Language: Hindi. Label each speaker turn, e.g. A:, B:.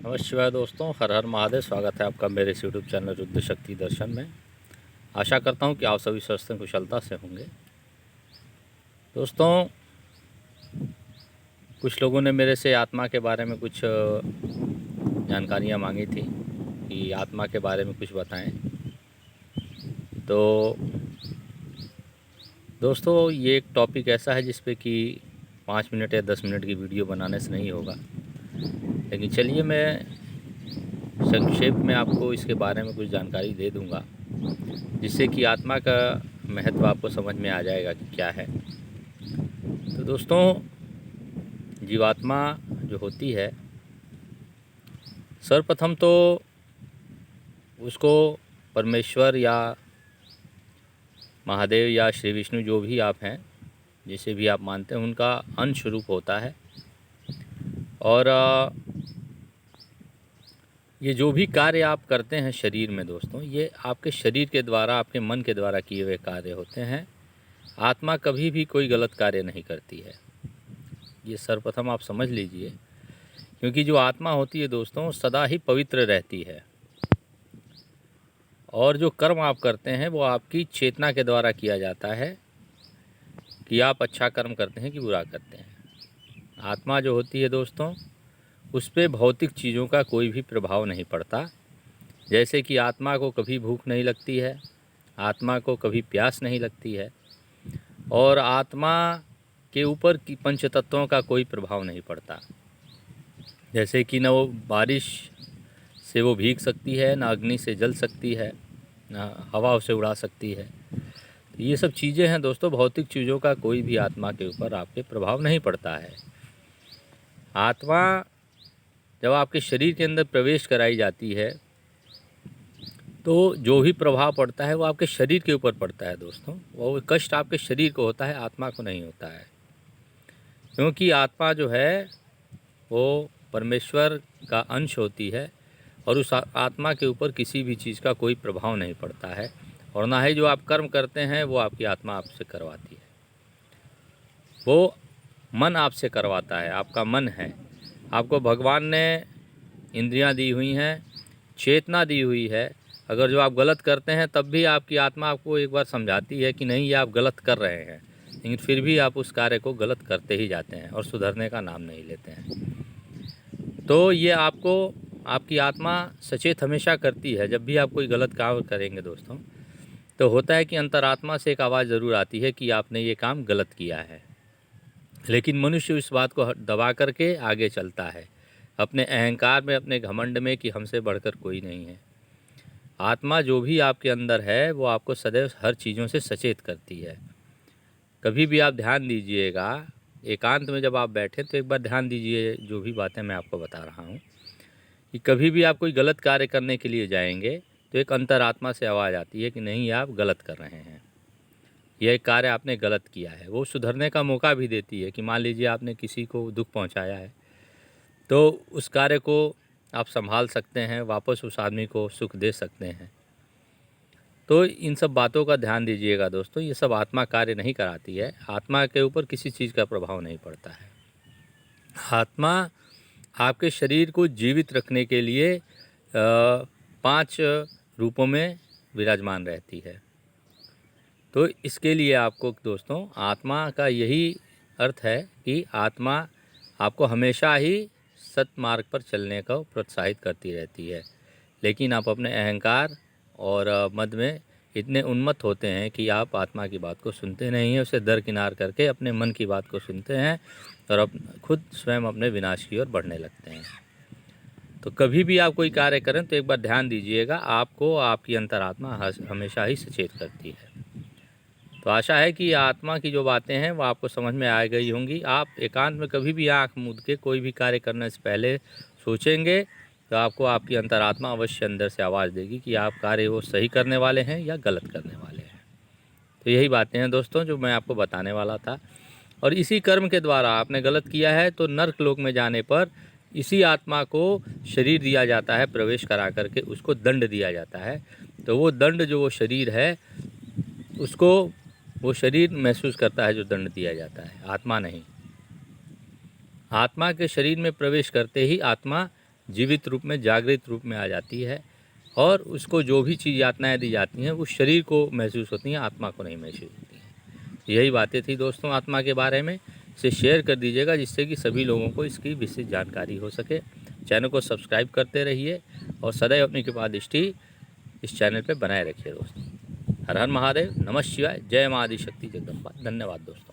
A: नमस्कार दोस्तों, हर हर महादेव। स्वागत है आपका मेरे इस यूट्यूब चैनल रुद्र शक्ति दर्शन में। आशा करता हूं कि आप सभी स्वस्थ कुशलता से होंगे। दोस्तों, कुछ लोगों ने मेरे से आत्मा के बारे में कुछ जानकारियां मांगी थी कि आत्मा के बारे में कुछ बताएं। तो दोस्तों, ये एक टॉपिक ऐसा है जिस पे कि 5 मिनट या 10 मिनट की वीडियो बनाने से नहीं होगा, लेकिन चलिए मैं संक्षेप में आपको इसके बारे में कुछ जानकारी दे दूंगा, जिससे कि आत्मा का महत्व आपको समझ में आ जाएगा कि क्या है। तो दोस्तों, जीवात्मा जो होती है, सर्वप्रथम तो उसको परमेश्वर या महादेव या श्री विष्णु, जो भी आप हैं, जिसे भी आप मानते हैं, उनका अंश रूप होता है। और ये जो भी कार्य आप करते हैं शरीर में दोस्तों, ये आपके शरीर के द्वारा, आपके मन के द्वारा किए हुए कार्य होते हैं। आत्मा कभी भी कोई गलत कार्य नहीं करती है, ये सर्वप्रथम आप समझ लीजिए। क्योंकि जो आत्मा होती है दोस्तों, सदा ही पवित्र रहती है, और जो कर्म आप करते हैं वो आपकी चेतना के द्वारा किया जाता है कि आप अच्छा कर्म करते हैं कि बुरा करते हैं। आत्मा जो होती है दोस्तों, उस पर भौतिक चीज़ों का कोई भी प्रभाव नहीं पड़ता। जैसे कि आत्मा को कभी भूख नहीं लगती है, आत्मा को कभी प्यास नहीं लगती है, और आत्मा के ऊपर की पंच तत्वों का कोई प्रभाव नहीं पड़ता। जैसे कि न वो बारिश से वो भीग सकती है, ना अग्नि से जल सकती है, ना हवा उसे उड़ा सकती है। तो ये सब चीज़ें हैं दोस्तों, भौतिक चीज़ों का कोई भी आत्मा के ऊपर आपके प्रभाव नहीं पड़ता है। आत्मा जब आपके शरीर के अंदर प्रवेश कराई जाती है, तो जो भी प्रभाव पड़ता है वो आपके शरीर के ऊपर पड़ता है दोस्तों। वो कष्ट आपके शरीर को होता है, आत्मा को नहीं होता है। क्योंकि आत्मा जो है वो परमेश्वर का अंश होती है, और उस आत्मा के ऊपर किसी भी चीज़ का कोई प्रभाव नहीं पड़ता है, और ना ही जो आप कर्म करते हैं वो आपकी आत्मा आपसे करवाती है। वो मन आपसे करवाता है, आपका मन है। आपको भगवान ने इंद्रियां दी हुई हैं, चेतना दी हुई है। अगर जो आप गलत करते हैं तब भी आपकी आत्मा आपको एक बार समझाती है कि नहीं, ये आप गलत कर रहे हैं, लेकिन फिर भी आप उस कार्य को गलत करते ही जाते हैं और सुधरने का नाम नहीं लेते हैं। तो ये आपको, आपकी आत्मा सचेत हमेशा करती है। जब भी आप कोई गलत काम करेंगे दोस्तों, तो होता है कि अंतरात्मा से एक आवाज़ ज़रूर आती है कि आपने ये काम गलत किया है। लेकिन मनुष्य इस बात को दबा करके आगे चलता है, अपने अहंकार में, अपने घमंड में कि हमसे बढ़कर कोई नहीं है। आत्मा जो भी आपके अंदर है वो आपको सदैव हर चीज़ों से सचेत करती है। कभी भी आप ध्यान दीजिएगा, एकांत में जब आप बैठें तो एक बार ध्यान दीजिए जो भी बातें मैं आपको बता रहा हूँ, कि कभी भी आप कोई गलत कार्य करने के लिए जाएंगे तो एक अंतरात्मा से आवाज़ आती है कि नहीं, ये आप गलत कर रहे हैं, यह कार्य आपने गलत किया है। वो सुधरने का मौका भी देती है कि मान लीजिए आपने किसी को दुख पहुंचाया है, तो उस कार्य को आप संभाल सकते हैं, वापस उस आदमी को सुख दे सकते हैं। तो इन सब बातों का ध्यान दीजिएगा दोस्तों, ये सब आत्मा कार्य नहीं कराती है। आत्मा के ऊपर किसी चीज़ का प्रभाव नहीं पड़ता है। आत्मा आपके शरीर को जीवित रखने के लिए 5 रूपों में विराजमान रहती है। तो इसके लिए आपको दोस्तों, आत्मा का यही अर्थ है कि आत्मा आपको हमेशा ही सत्मार्ग पर चलने को प्रोत्साहित करती रहती है। लेकिन आप अपने अहंकार और मद में इतने उन्मत्त होते हैं कि आप आत्मा की बात को सुनते नहीं हैं, उसे दरकिनार करके अपने मन की बात को सुनते हैं, और खुद स्वयं अपने विनाश की ओर बढ़ने लगते हैं। तो कभी भी आप कोई कार्य करें तो एक बार ध्यान दीजिएगा, आपको आपकी अंतरात्मा हमेशा ही सचेत करती है। तो आशा है कि आत्मा की जो बातें हैं वो आपको समझ में आ गई होंगी। आप एकांत में कभी भी आंख मूंद के कोई भी कार्य करने से पहले सोचेंगे तो आपको आपकी अंतरात्मा अवश्य अंदर से आवाज़ देगी कि आप कार्य वो सही करने वाले हैं या गलत करने वाले हैं। तो यही बातें हैं दोस्तों जो मैं आपको बताने वाला था। और इसी कर्म के द्वारा आपने गलत किया है तो नर्क लोक में जाने पर इसी आत्मा को शरीर दिया जाता है, प्रवेश करा करके उसको दंड दिया जाता है। तो वो दंड जो वो शरीर है, उसको वो शरीर महसूस करता है जो दंड दिया जाता है, आत्मा नहीं। आत्मा के शरीर में प्रवेश करते ही आत्मा जीवित रूप में, जागृत रूप में आ जाती है और उसको जो भी चीज़ यातनाएँ दी जाती हैं वो शरीर को महसूस होती हैं, आत्मा को नहीं महसूस होती हैं। यही बातें थी दोस्तों आत्मा के बारे में। इसे शेयर कर दीजिएगा जिससे कि सभी लोगों को इसकी विशेष जानकारी हो सके। चैनल को सब्सक्राइब करते रहिए और सदैव अपनी कृपा दृष्टि इस चैनल पे बनाए रखिए दोस्तों। हर हर महादेव, नमः शिवाय, जय माँ आदिशक्ति जगदम्बा। धन्यवाद दोस्तों।